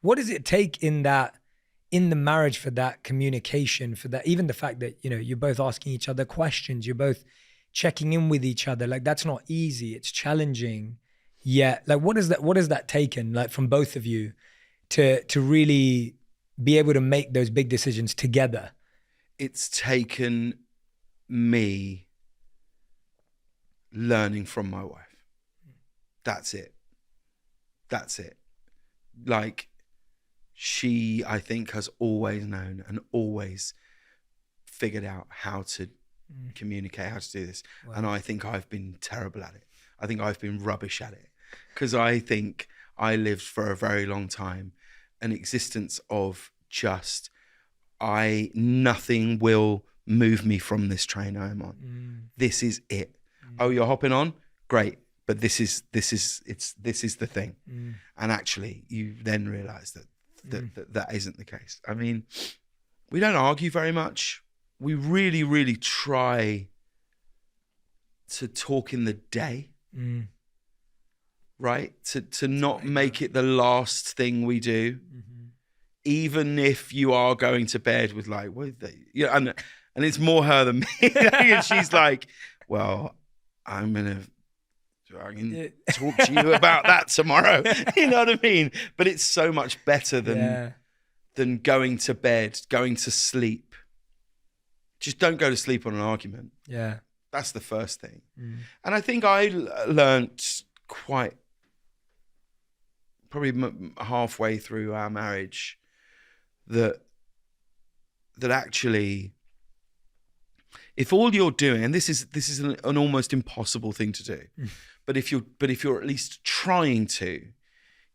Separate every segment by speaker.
Speaker 1: What does it take in the marriage for that communication, for that, even the fact that, you're both asking each other questions, you're both checking in with each other. Like, that's not easy. It's challenging. Yeah. Like, what has that taken, like, from both of you to really be able to make those big decisions together?
Speaker 2: It's taken me learning from my wife. That's it. Like, she, I think, has always known and always figured out how to communicate, how to do this. Wow. And I think I've been terrible at it. I think I've been rubbish at it, because I think I lived for a very long time an existence of just, nothing will move me from this train I am on. This is it. Oh, you're hopping on? Great. But this is the thing. And actually you then realize that isn't the case. I mean, we don't argue very much. We really, really try to talk in the day, right? To not make it the last thing we do. Even if you are going to bed with like, what are they? Yeah, and it's more her than me. And she's like, well, I can talk to you about that tomorrow. You know what I mean? But it's so much better than going to bed, going to sleep. Just don't go to sleep on an argument.
Speaker 1: Yeah.
Speaker 2: That's the first thing. And I think I learnt quite, probably halfway through our marriage, that actually, if all you're doing, and this is an almost impossible thing to do, but if you're at least trying to,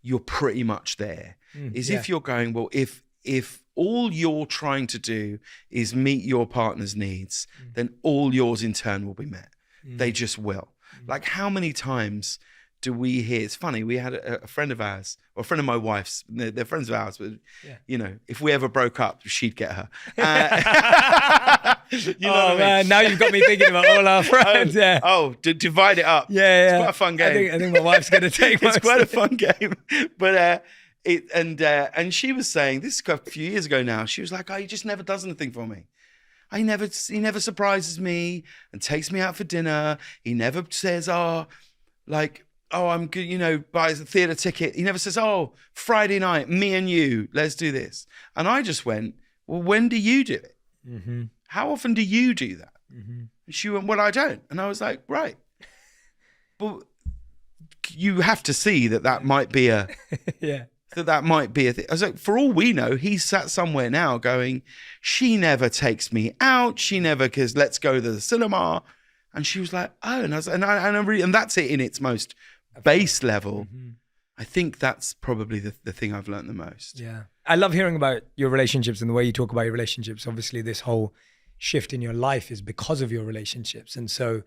Speaker 2: you're pretty much there. If you're going, well, if all you're trying to do is meet your partner's needs, then all yours in turn will be met. They just will. Like, how many times do we hear? It's funny. We had a friend of ours, or a friend of my wife's. They're friends of ours, but if we ever broke up, she'd get her.
Speaker 1: Man, now you've got me thinking about all our friends.
Speaker 2: Divide it up.
Speaker 1: Yeah,
Speaker 2: it's quite a fun game.
Speaker 1: I think my wife's going to take.
Speaker 2: It's quite a fun game, but and she was saying this a few years ago now. She was like, "Oh, he just never does anything for me. He never surprises me and takes me out for dinner. He never says, I'm good, buys a theatre ticket. He never says, oh, Friday night, me and you, let's do this." And I just went, well, when do you do it? How often do you do that? And she went, well, I don't. And I was like, right. But you have to see that might be a... that might be a thing. I was like, for all we know, he's sat somewhere now going, she never takes me out. She never, because let's go to the cinema. And she was like, oh, and I was, and that's it in its most base level. I think that's probably the thing I've learned the most.
Speaker 1: Yeah. I love hearing about your relationships and the way you talk about your relationships. Obviously, this whole shift in your life is because of your relationships. And so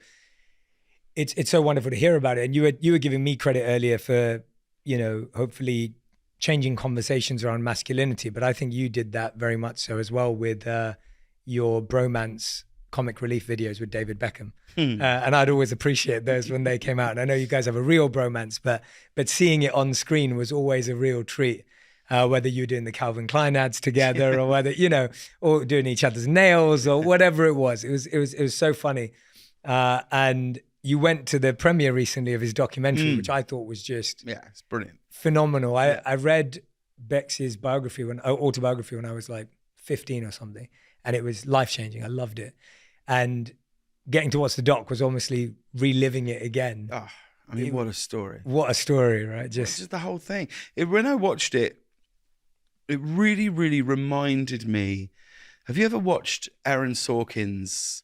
Speaker 1: it's so wonderful to hear about it. And you were giving me credit earlier for, hopefully changing conversations around masculinity. But I think you did that very much so as well with your bromance comic relief videos with David Beckham. And I'd always appreciate those when they came out. And I know you guys have a real bromance, but seeing it on screen was always a real treat. Whether you were doing the Calvin Klein ads together or whether, or doing each other's nails or whatever it was. It was so funny. And you went to the premiere recently of his documentary, which I thought was just
Speaker 2: it's brilliant.
Speaker 1: Phenomenal. I read Bex's autobiography when I was like 15 or something, and it was life-changing. I loved it. And getting to watch the doc was obviously reliving it again.
Speaker 2: Oh, I mean, what a story.
Speaker 1: What a story, right?
Speaker 2: Just the whole thing. When I watched it, it really, really reminded me. Have you ever watched Aaron Sorkin's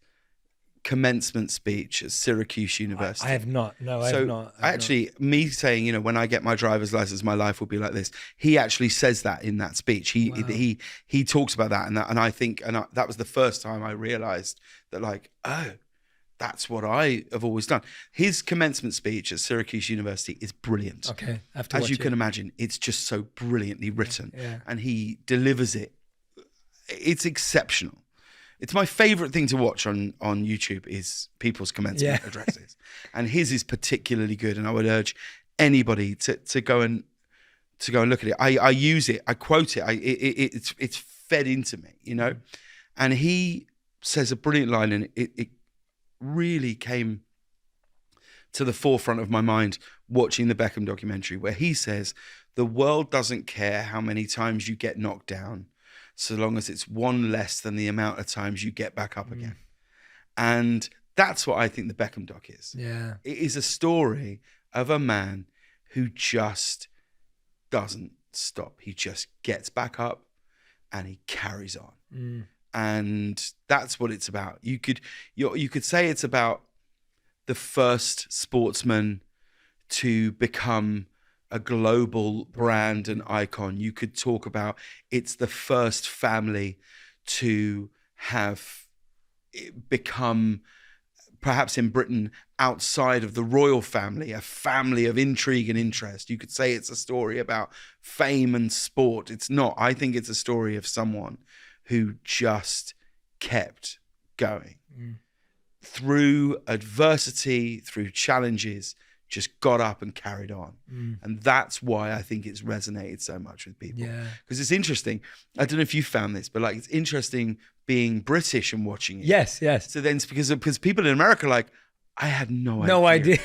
Speaker 2: commencement speech at Syracuse University?
Speaker 1: I have not. No, I have not.
Speaker 2: Me saying, when I get my driver's license, my life will be like this. He actually says that in that speech. He talks about that, and I think that was the first time I realized that, like, oh, that's what I have always done. His commencement speech at Syracuse University is brilliant.
Speaker 1: Okay, I have to watch
Speaker 2: as you can imagine, it's just so brilliantly written,
Speaker 1: Yeah.
Speaker 2: and he delivers it. It's exceptional. It's my favorite thing to watch on YouTube is people's commencement addresses. And his is particularly good. And I would urge anybody to go and to go and look at it. I use it. I quote it. It's fed into me, you know. And he says a brilliant line, and it really came to the forefront of my mind watching the Beckham documentary, where he says, the world doesn't care how many times you get knocked down, so long as it's one less than the amount of times you get back up again. And that's what I think the Beckham doc is.
Speaker 1: Yeah.
Speaker 2: It is a story of a man who just doesn't stop. He just gets back up and he carries on. And that's what it's about. You could say it's about the first sportsman to become a global brand and icon. You could talk about it's the first family to have become, perhaps in Britain, outside of the royal family, a family of intrigue and interest. You could say it's a story about fame and sport. It's not. I think it's a story of someone who just kept going through adversity, through challenges, just got up and carried on. And that's why I think it's resonated so much with people. Because it's interesting. I don't know if you found this, but like, it's interesting being British and watching it.
Speaker 1: Yes.
Speaker 2: So then, because people in America are like, I had no idea.
Speaker 1: No idea.